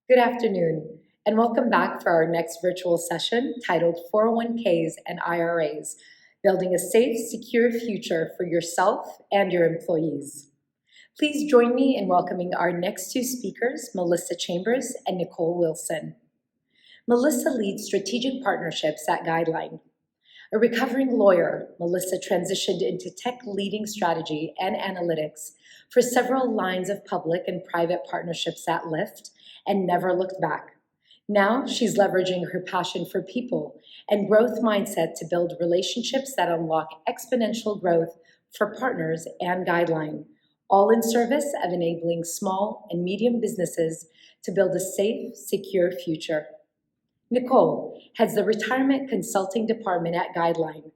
Good afternoon, and welcome back for our next virtual session titled 401k's and IRAs Building a Safe, Secure Future for Yourself and Your Employees. Please join me in welcoming our next two speakers, Melissa Chambers and Nicolle Wilson. Melissa leads strategic partnerships at Guildeline. A recovering lawyer, Melissa transitioned into tech leading strategy and analytics for several lines of public and private partnerships at Lyft and never looked back. Now she's leveraging her passion for people and growth mindset to build relationships that unlock exponential growth for partners and Guildeline, all in service of enabling small and medium businesses to build a safe, secure future. Nicolle heads the Retirement Consulting Department at Guildeline,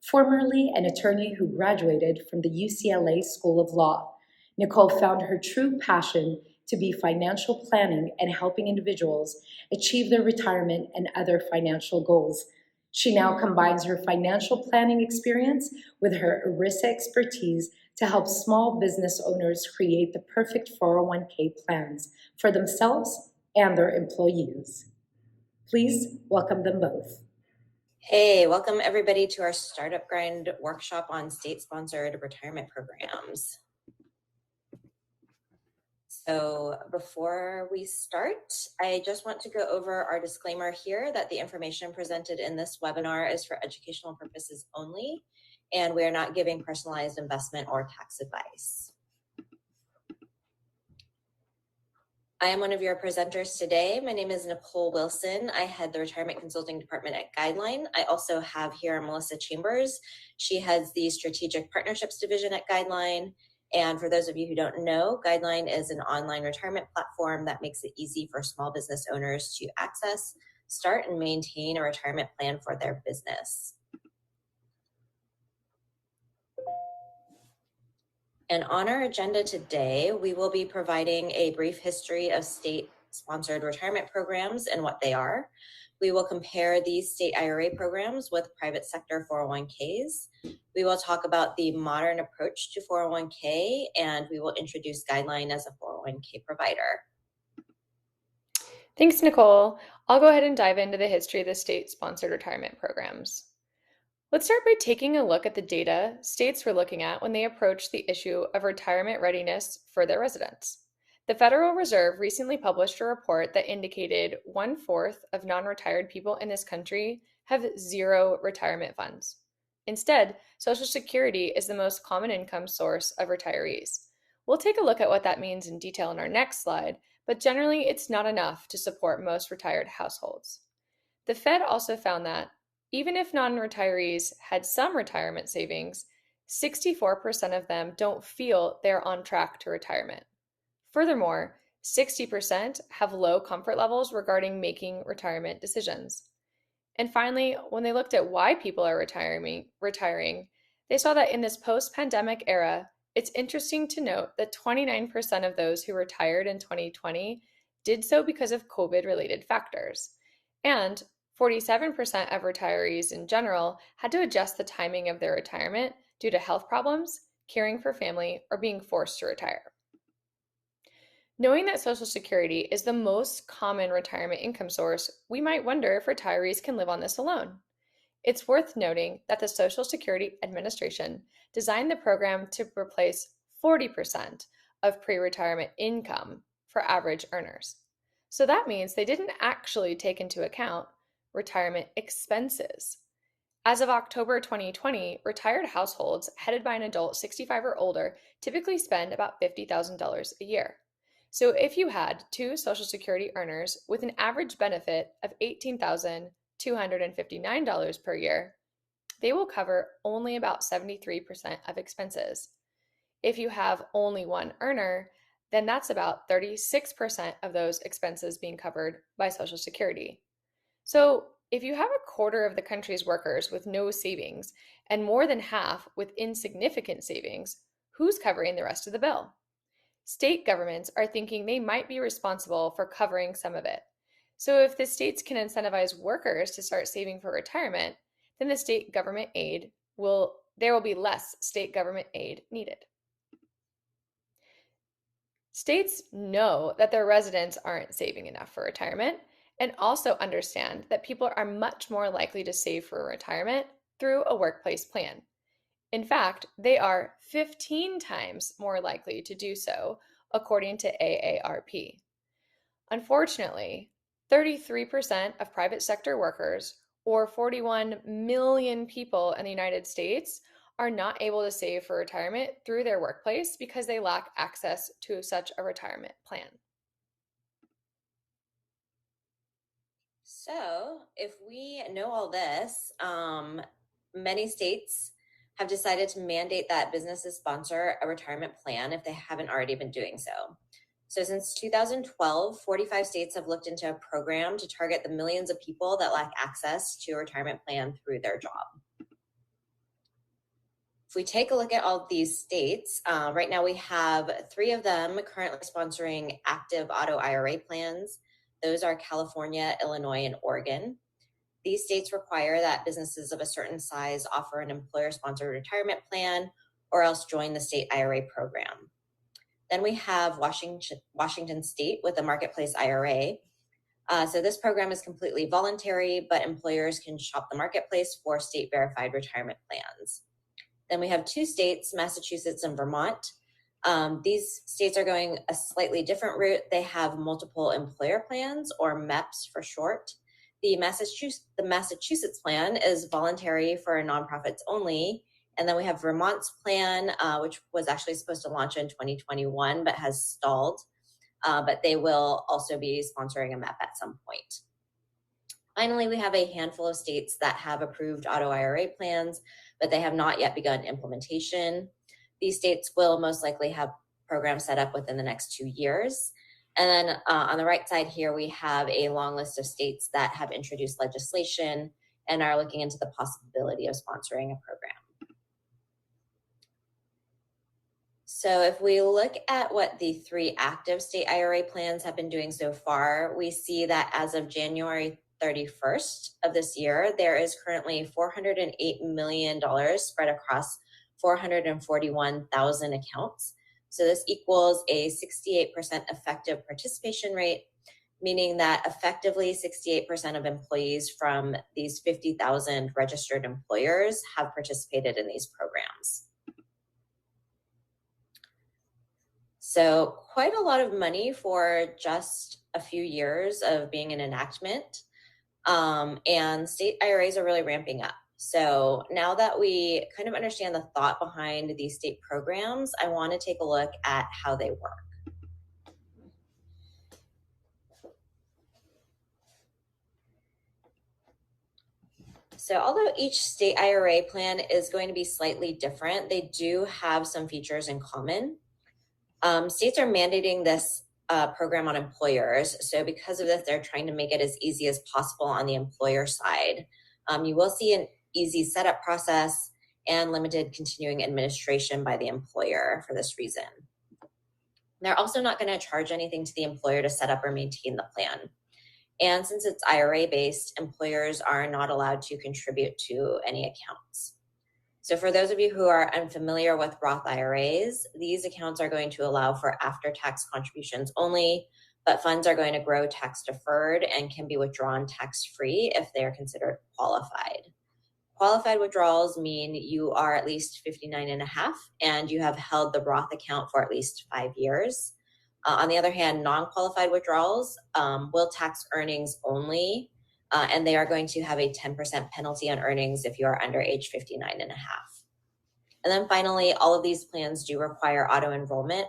formerly an attorney who graduated from the UCLA School of Law. Nicolle found her true passion to be financial planning and helping individuals achieve their retirement and other financial goals. She now combines her financial planning experience with her ERISA expertise to help small business owners create the perfect 401k plans for themselves and their employees. Please welcome them both. Hey, welcome everybody to our Startup Grind workshop on state-sponsored retirement programs. So before we start, I just want to go over our disclaimer here that the information presented in this webinar is for educational purposes only, and we are not giving personalized investment or tax advice. I am one of your presenters today. My name is Nicolle Wilson. I head the Retirement Consulting Department at Guildeline. I also have here Melissa Chambers. She heads the Strategic Partnerships Division at Guildeline. And for those of you who don't know, Guildeline is an online retirement platform that makes it easy for small business owners to access, start, and maintain a retirement plan for their business. And on our agenda today, we will be providing a brief history of state-sponsored retirement programs and what they are. We will compare these state IRA programs with private sector 401k's. We will talk about the modern approach to 401k, and we will introduce Guildeline as a 401k provider. Thanks, Nicolle. I'll go ahead and dive into the history of the state-sponsored retirement programs. Let's start by taking a look at the data states were looking at when they approached the issue of retirement readiness for their residents. The Federal Reserve recently published a report that indicated 1/4 of non-retired people in this country have zero retirement funds. Instead, Social Security is the most common income source of retirees. We'll take a look at what that means in detail in our next slide, but generally it's not enough to support most retired households. The Fed also found that even if non-retirees had some retirement savings, 64% of them don't feel they're on track to retirement. Furthermore, 60% have low comfort levels regarding making retirement decisions. And finally, when they looked at why people are retiring, they saw that in this post-pandemic era, it's interesting to note that 29% of those who retired in 2020 did so because of COVID-related factors. And 47% of retirees in general had to adjust the timing of their retirement due to health problems, caring for family, or being forced to retire. Knowing that Social Security is the most common retirement income source, we might wonder if retirees can live on this alone. It's worth noting that the Social Security Administration designed the program to replace 40% of pre-retirement income for average earners. So that means they didn't actually take into account retirement expenses. As of October 2020, retired households headed by an adult 65 or older typically spend about $50,000 a year. So if you had two Social Security earners with an average benefit of $18,259 per year, they will cover only about 73% of expenses. If you have only one earner, then that's about 36% of those expenses being covered by Social Security. So if you have a quarter of the country's workers with no savings and more than half with insignificant savings, who's covering the rest of the bill? State governments are thinking they might be responsible for covering some of it. So if the states can incentivize workers to start saving for retirement, then there will be less state government aid needed. States know that their residents aren't saving enough for retirement and also understand that people are much more likely to save for retirement through a workplace plan. In fact, they are 15 times more likely to do so, according to AARP. Unfortunately, 33% of private sector workers, or 41 million people in the United States, are not able to save for retirement through their workplace because they lack access to such a retirement plan. So, if we know all this, many states have decided to mandate that businesses sponsor a retirement plan if they haven't already been doing so. So, since 2012, 45 states have looked into a program to target the millions of people that lack access to a retirement plan through their job. If we take a look at all of these states, right now we have 3 of them currently sponsoring active auto IRA plans. Those are California, Illinois, and Oregon. These states require that businesses of a certain size offer an employer-sponsored retirement plan or else join the state IRA program. Then we have Washington State with a marketplace IRA. So this program is completely voluntary, but employers can shop the marketplace for state-verified retirement plans. Then we have 2 states, Massachusetts and Vermont. These states are going a slightly different route. They have multiple employer plans, or MEPs for short. The Massachusetts plan is voluntary for nonprofits only. And then we have Vermont's plan, which was actually supposed to launch in 2021, but has stalled. But they will also be sponsoring a MEP at some point. Finally, we have a handful of states that have approved auto IRA plans, but they have not yet begun implementation. These states will most likely have programs set up within the next 2 years. And then on the right side here, we have a long list of states that have introduced legislation and are looking into the possibility of sponsoring a program. So if we look at what the 3 active state IRA plans have been doing so far, we see that as of January 31st of this year, there is currently $408 million spread across 441,000 accounts. So this equals a 68% effective participation rate, meaning that effectively 68% of employees from these 50,000 registered employers have participated in these programs. So quite a lot of money for just a few years of being an enactment. And state IRAs are really ramping up. So now that we kind of understand the thought behind these state programs, I want to take a look at how they work. So although each state IRA plan is going to be slightly different, they do have some features in common. States are mandating this program on employers. So because of this, they're trying to make it as easy as possible on the employer side. You will see an easy setup process and limited continuing administration by the employer for this reason. They're also not going to charge anything to the employer to set up or maintain the plan. And since it's IRA-based, employers are not allowed to contribute to any accounts. So for those of you who are unfamiliar with Roth IRAs, these accounts are going to allow for after-tax contributions only, but funds are going to grow tax-deferred and can be withdrawn tax-free if they are considered qualified. Qualified withdrawals mean you are at least 59 and a half and you have held the Roth account for at least 5 years. On the other hand, non-qualified withdrawals will tax earnings only, and they are going to have a 10% penalty on earnings if you are under age 59 and a half. And then finally, all of these plans do require auto-enrollment,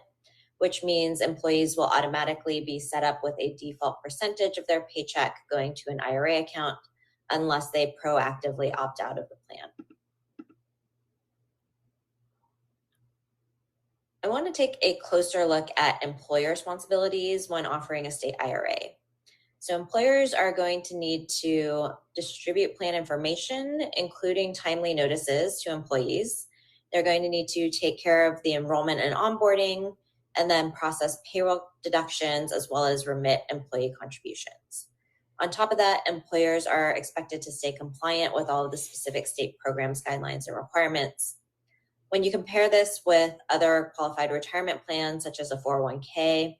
which means employees will automatically be set up with a default percentage of their paycheck going to an IRA account unless they proactively opt out of the plan. I want to take a closer look at employer responsibilities when offering a state IRA. So employers are going to need to distribute plan information, including timely notices to employees. They're going to need to take care of the enrollment and onboarding, and then process payroll deductions as well as remit employee contributions. On top of that, employers are expected to stay compliant with all of the specific state programs, guidelines, and requirements. When you compare this with other qualified retirement plans, such as a 401k,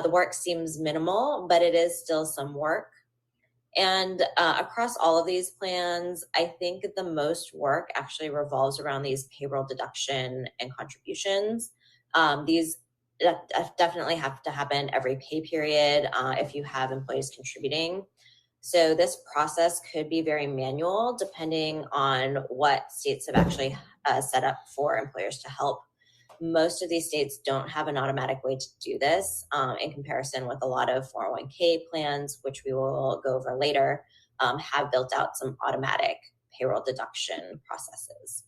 the work seems minimal, but it is still some work. And across all of these plans, I think the most work actually revolves around these payroll deduction and contributions. These definitely have to happen every pay period if you have employees contributing. So this process could be very manual depending on what states have actually set up for employers to help. Most of these states don't have an automatic way to do this in comparison with a lot of 401k plans, which we will go over later, have built out some automatic payroll deduction processes.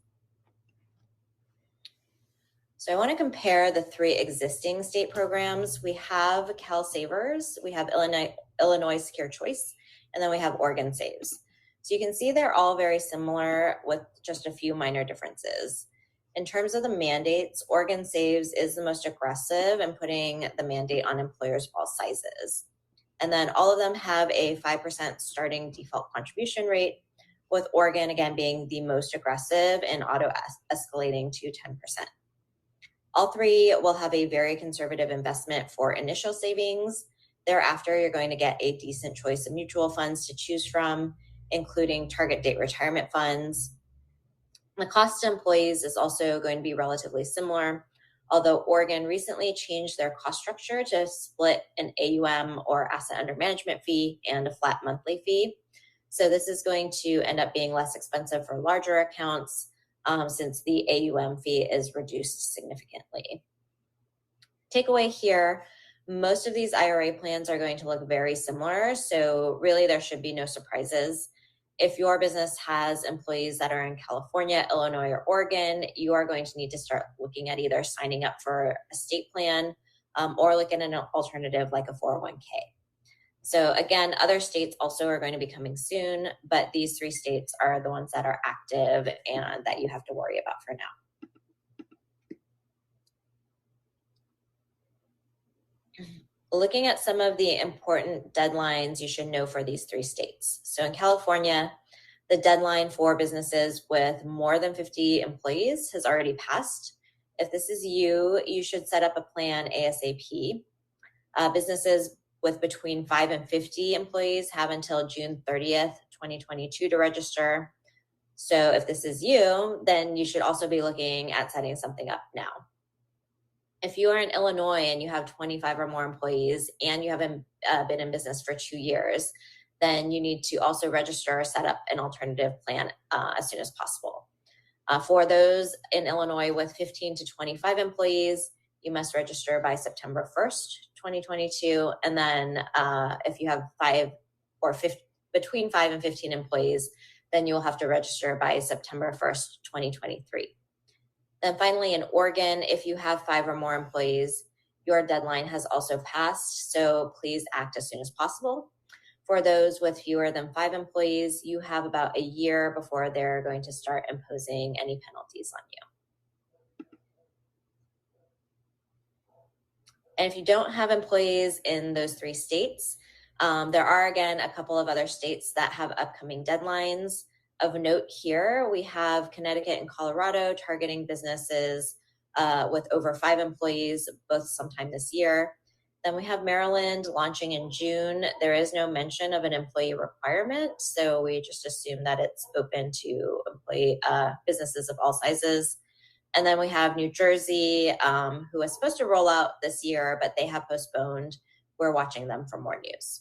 So I want to compare the 3 existing state programs. We have Cal Savers, we have Illinois Secure Choice, and then we have Oregon Saves. So you can see they're all very similar with just a few minor differences. In terms of the mandates, Oregon Saves is the most aggressive in putting the mandate on employers of all sizes. And then all of them have a 5% starting default contribution rate, with Oregon again being the most aggressive and auto-escalating to 10%. All 3 will have a very conservative investment for initial savings. Thereafter, you're going to get a decent choice of mutual funds to choose from, including target date retirement funds. The cost to employees is also going to be relatively similar, although Oregon recently changed their cost structure to split an AUM or asset under management fee and a flat monthly fee. So this is going to end up being less expensive for larger accounts since the AUM fee is reduced significantly. Takeaway here, most of these IRA plans are going to look very similar, so really there should be no surprises. If your business has employees that are in California, Illinois, or Oregon, you are going to need to start looking at either signing up for a state plan or looking at an alternative like a 401k. So again, other states also are going to be coming soon, but these 3 states are the ones that are active and that you have to worry about for now. Looking at some of the important deadlines you should know for these 3 states. So in California, the deadline for businesses with more than 50 employees has already passed. If this is you, you should set up a plan ASAP. Businesses with between 5 and 50 employees have until June 30th, 2022 to register. So if this is you, then you should also be looking at setting something up now. If you are in Illinois and you have 25 or more employees and you haven't been in business for 2 years, then you need to also register or set up an alternative plan as soon as possible. For those in Illinois with 15 to 25 employees, you must register by September 1st, 2022. And then if you have between 5 and 15 employees, then you will have to register by September 1st, 2023. Then finally, in Oregon, if you have 5 or more employees, your deadline has also passed, so please act as soon as possible. For those with fewer than 5 employees, you have about a year before they're going to start imposing any penalties on you. And if you don't have employees in those 3 states, there are, again, a couple of other states that have upcoming deadlines. Of note here, we have Connecticut and Colorado targeting businesses with over 5 employees, both sometime this year. Then we have Maryland launching in June. There is no mention of an employee requirement, so we just assume that it's open to businesses of all sizes. And then we have New Jersey, who was supposed to roll out this year, but they have postponed. We're watching them for more news.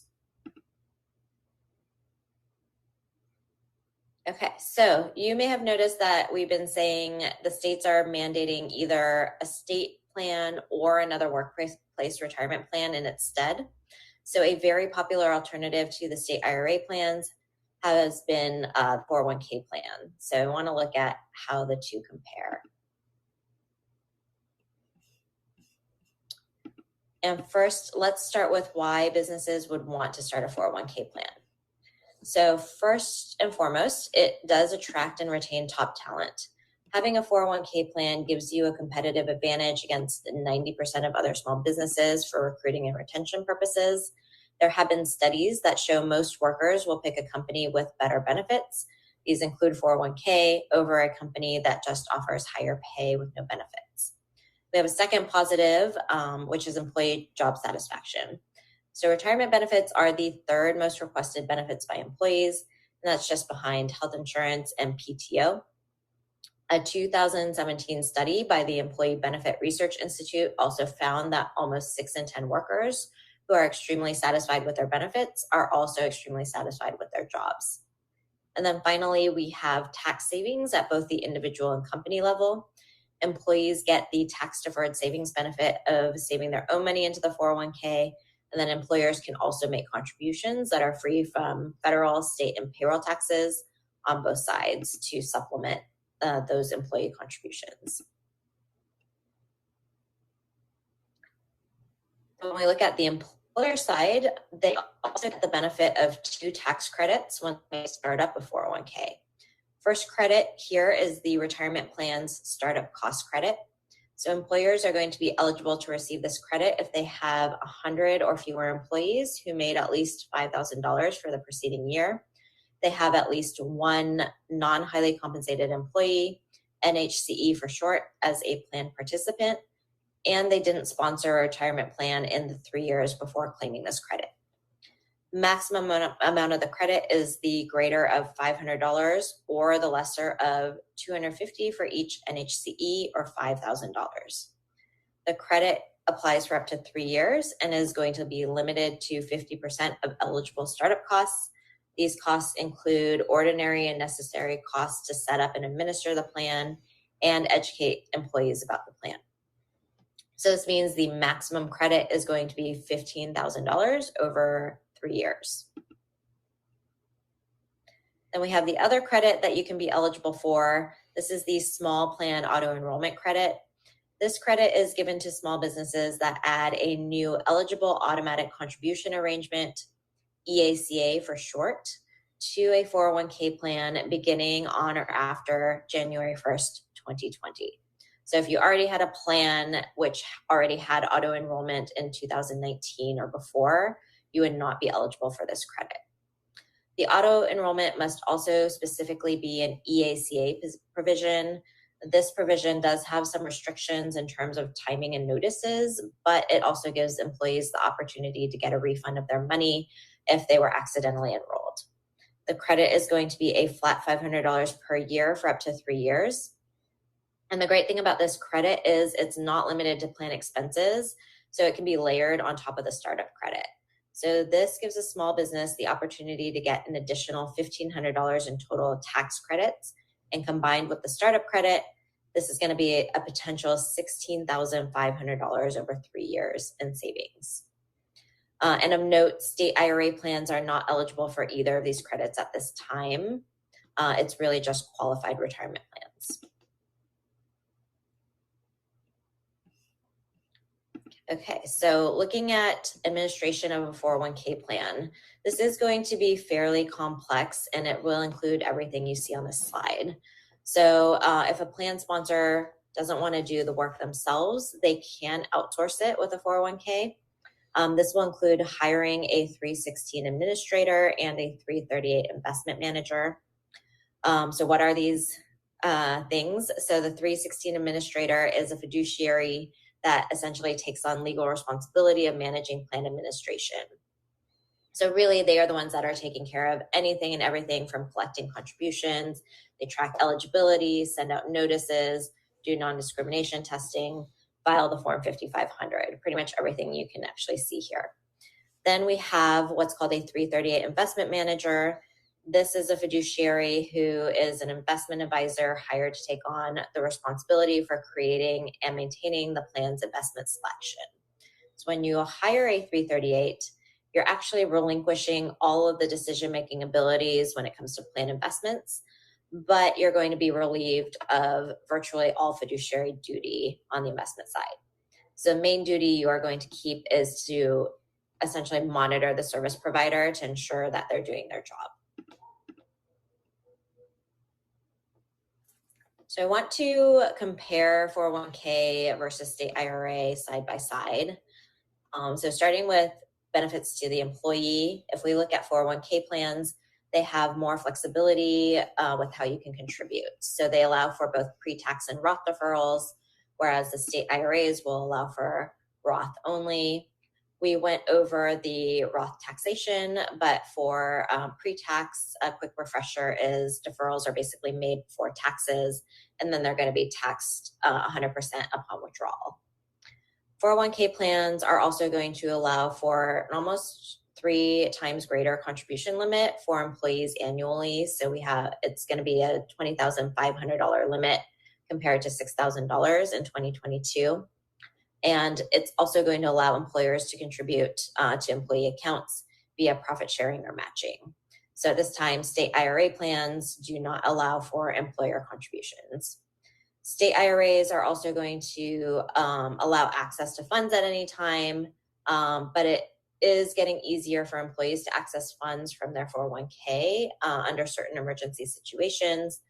Okay, so you may have noticed that we've been saying the states are mandating either a state plan or another workplace retirement plan in its stead. So a very popular alternative to the state IRA plans has been a 401k plan. So I want to look at how the two compare. And first, let's start with why businesses would want to start a 401k plan. So first and foremost, it does attract and retain top talent. Having a 401k plan gives you a competitive advantage against 90% of other small businesses for recruiting and retention purposes. There have been studies that show most workers will pick a company with better benefits These include 401k over a company that just offers higher pay with no benefits. We have a second positive, which is employee job satisfaction. So retirement benefits are the third most requested benefits by employees, and that's just behind health insurance and PTO. A 2017 study by the Employee Benefit Research Institute also found that almost 6 in 10 workers who are extremely satisfied with their benefits are also extremely satisfied with their jobs. And then finally, we have tax savings at both the individual and company level. Employees get the tax-deferred savings benefit of saving their own money into the 401k, and then employers can also make contributions that are free from federal, state, and payroll taxes on both sides to supplement those employee contributions. When we look at the employer side, they also get the benefit of 2 tax credits when they start up a 401k. First credit here is the retirement plan's startup cost credit. So employers are going to be eligible to receive this credit if they have 100 or fewer employees who made at least $5,000 for the preceding year. They have at least one non-highly compensated employee, NHCE for short, as a plan participant, and they didn't sponsor a retirement plan in the 3 years before claiming this credit. Maximum amount of the credit is the greater of $500 or the lesser of $250 for each NHCE or $5,000. The credit applies for up to 3 years and is going to be limited to 50% of eligible startup costs. These costs include ordinary and necessary costs to set up and administer the plan and educate employees about the plan. So this means the maximum credit is going to be $15,000 over 3 years. Then we have the other credit that you can be eligible for. This is the small plan auto enrollment credit. This credit is given to small businesses that add a new eligible automatic contribution arrangement, EACA for short, to a 401k plan beginning on or after January 1st, 2020. So if you already had a plan which already had auto enrollment in 2019 or before, you would not be eligible for this credit. The auto enrollment must also specifically be an EACA provision. This provision does have some restrictions in terms of timing and notices, but it also gives employees the opportunity to get a refund of their money if they were accidentally enrolled. The credit is going to be a flat $500 per year for up to 3 years. And the great thing about this credit is it's not limited to plan expenses, so it can be layered on top of the startup credit. So this gives a small business the opportunity to get an additional $1,500 in total tax credits, and combined with the startup credit, this is going to be a potential $16,500 over 3 years in savings. And of note, state IRA plans are not eligible for either of these credits at this time. It's really just qualified retirement plans. Okay, so looking at administration of a 401k plan, this is going to be fairly complex and it will include everything you see on this slide. So if a plan sponsor doesn't want to do the work themselves, they can outsource it with a 401k. This will include hiring a 316 administrator and a 338 investment manager. So what are these things? So the 316 administrator is a fiduciary that essentially takes on legal responsibility of managing plan administration. So really, they are the ones that are taking care of anything and everything from collecting contributions. They track eligibility, send out notices, do non-discrimination testing, file the Form 5500, pretty much everything you can actually see here. Then we have what's called a 338 investment manager. This is a fiduciary who is an investment advisor hired to take on the responsibility for creating and maintaining the plan's investment selection. So when you hire a 338, you're actually relinquishing all of the decision-making abilities when it comes to plan investments, but you're going to be relieved of virtually all fiduciary duty on the investment side. So the main duty you are going to keep is to essentially monitor the service provider to ensure that they're doing their job. So I want to compare 401k versus state IRA side by side. So starting with benefits to the employee, if we look at 401k plans, They have more flexibility with how you can contribute. So they allow for both pre-tax and Roth deferrals, whereas the state IRAs will allow for Roth only. We went over the Roth taxation, but for pre-tax, a quick refresher is deferrals are basically made for taxes, and then they're going to be taxed 100% upon withdrawal. 401k plans are also going to allow for an almost 3 times greater contribution limit for employees annually. So it's going to be a $20,500 limit compared to $6,000 in 2022. And it's also going to allow employers to contribute to employee accounts via profit sharing or matching. So at this time, state IRA plans do not allow for employer contributions. State IRAs are also going to allow access to funds at any time, but it is getting easier for employees to access funds from their 401k under certain emergency situations.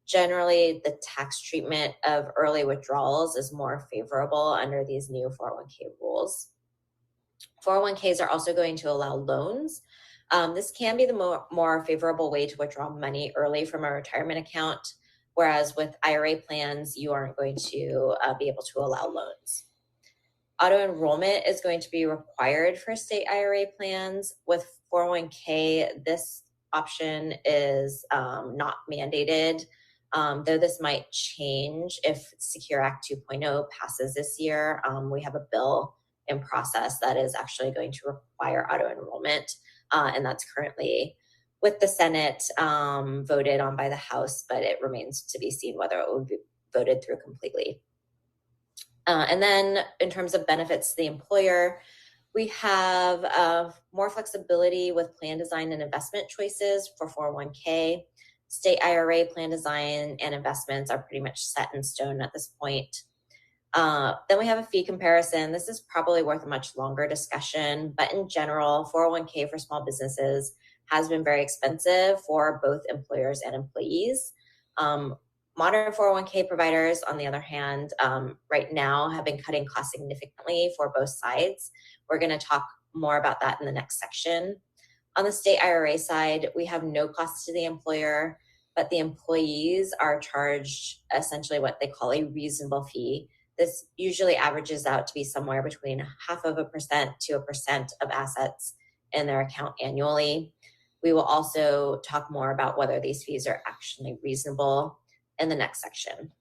Generally, the tax treatment of early withdrawals is more favorable under these new 401k rules. 401ks are also going to allow loans. This can be the more favorable way to withdraw money early from a retirement account, whereas with IRA plans, you aren't going to be able to allow loans. Auto enrollment is going to be required for state IRA plans. With 401k, this option is not mandated. Though this might change if Secure Act 2.0 passes this year. We have a bill in process that is actually going to require auto enrollment, and that's currently with the Senate voted on by the House, but it remains to be seen whether it will be voted through completely. And then in terms of benefits to the employer, we have more flexibility with plan design and investment choices for 401k. State IRA plan design and investments are pretty much set in stone at this point. Then we have a fee comparison. This is probably worth a much longer discussion, but in general, 401k for small businesses has been very expensive for both employers and employees. Modern 401k providers, on the other hand, right now have been cutting costs significantly for both sides. We're going to talk more about that in the next section. On the state IRA side, we have no cost to the employer, but the employees are charged essentially what they call a reasonable fee. This usually averages out to be somewhere between 0.5% to 1% of assets in their account annually. We will also talk more about whether these fees are actually reasonable in the next section.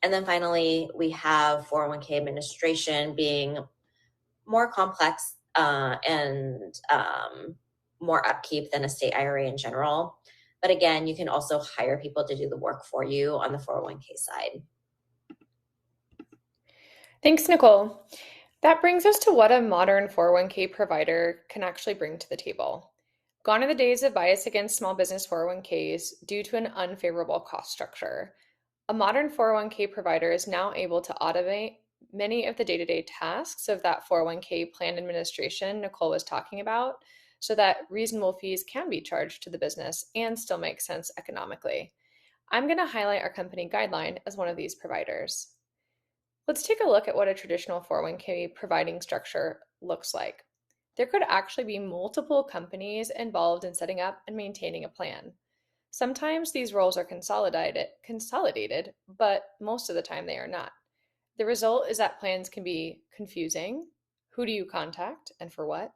And then finally, we have 401k administration being more complex and more upkeep than a state IRA in general. But again, you can also hire people to do the work for you on the 401k side. Thanks, Nicolle. That brings us to what a modern 401k provider can actually bring to the table. Gone are the days of bias against small business 401ks due to an unfavorable cost structure. A modern 401k provider is now able to automate many of the day-to-day tasks of that 401k plan administration Nicolle was talking about, so that reasonable fees can be charged to the business and still make sense economically. I'm going to highlight our company Guildeline as one of these providers. Let's take a look at what a traditional 401k providing structure looks like. There could actually be multiple companies involved in setting up and maintaining a plan. Sometimes these roles are consolidated, but most of the time they are not. The result is that plans can be confusing. Who do you contact and for what?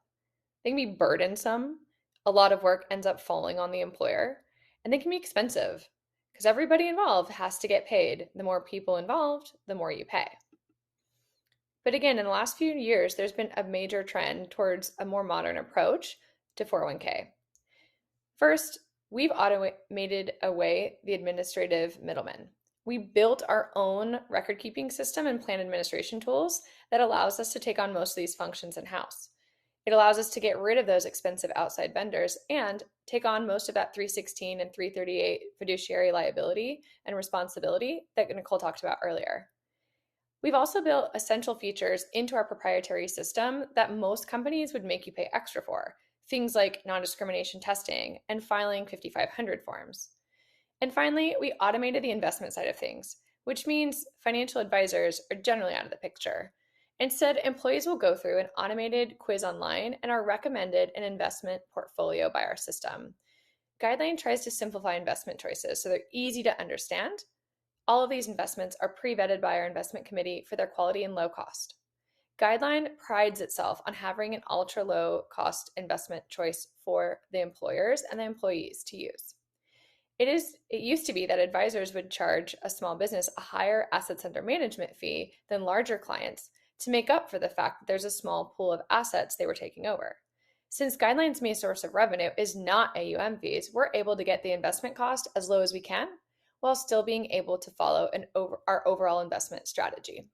They can be burdensome. A lot of work ends up falling on the employer, and they can be expensive because everybody involved has to get paid. The more people involved, the more you pay. But again, in the last few years, there's been a major trend towards a more modern approach to 401k. First, we've automated away the administrative middlemen. We built our own record-keeping system and plan administration tools that allows us to take on most of these functions in-house. It allows us to get rid of those expensive outside vendors and take on most of that 316 and 338 fiduciary liability and responsibility that Nicolle talked about earlier. We've also built essential features into our proprietary system that most companies would make you pay extra for, things like non-discrimination testing and filing 5500 forms. And finally, we automated the investment side of things, which means financial advisors are generally out of the picture. Instead, employees will go through an automated quiz online and are recommended an investment portfolio by our system. Guideline tries to simplify investment choices so they're easy to understand. All of these investments are pre-vetted by our investment committee for their quality and low cost. Guideline prides itself on having an ultra-low cost investment choice for the employers and the employees to use. It used to be that advisors would charge a small business a higher assets under management fee than larger clients to make up for the fact that there's a small pool of assets they were taking over. Since Guideline's main source of revenue is not AUM fees, we're able to get the investment cost as low as we can while still being able to follow our overall investment strategy.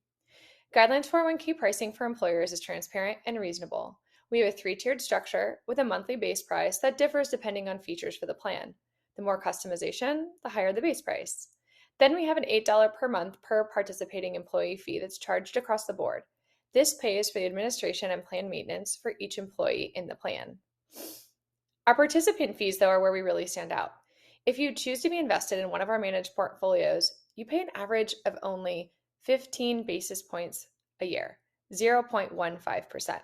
Guideline's 401k pricing for employers is transparent and reasonable. We have a 3-tiered structure with a monthly base price that differs depending on features for the plan. The more customization, the higher the base price. Then we have an $8 per month per participating employee fee that's charged across the board. This pays for the administration and plan maintenance for each employee in the plan. Our participant fees, though, are where we really stand out. If you choose to be invested in one of our managed portfolios, you pay an average of only 15 basis points a year, 0.15%.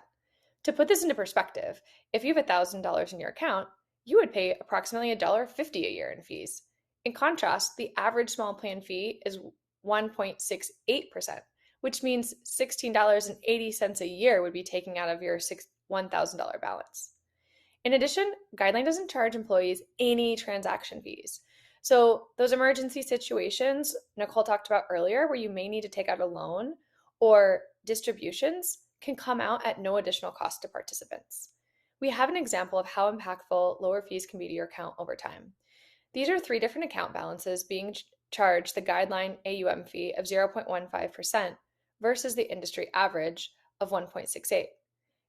To put this into perspective, if you have $1,000 in your account, you would pay approximately $1.50 a year in fees. In contrast, the average small plan fee is 1.68%, which means $16.80 a year would be taken out of your $1,000 balance. In addition, Guideline doesn't charge employees any transaction fees. So those emergency situations Nicolle talked about earlier, where you may need to take out a loan or distributions, can come out at no additional cost to participants. We have an example of how impactful lower fees can be to your account over time. These are 3 different account balances being charged the Guideline AUM fee of 0.15% versus the industry average of 1.68.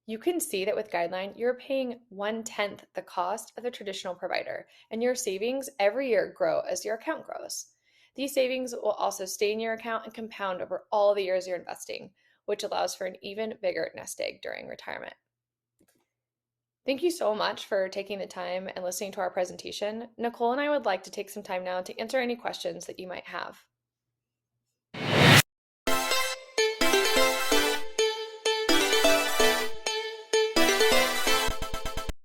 You can see that with Guideline, you're paying 1/10 the cost of the traditional provider, and your savings every year grow as your account grows. These savings will also stay in your account and compound over all the years you're investing, which allows for an even bigger nest egg during retirement. Thank you so much for taking the time and listening to our presentation. Nicolle and I would like to take some time now to answer any questions that you might have.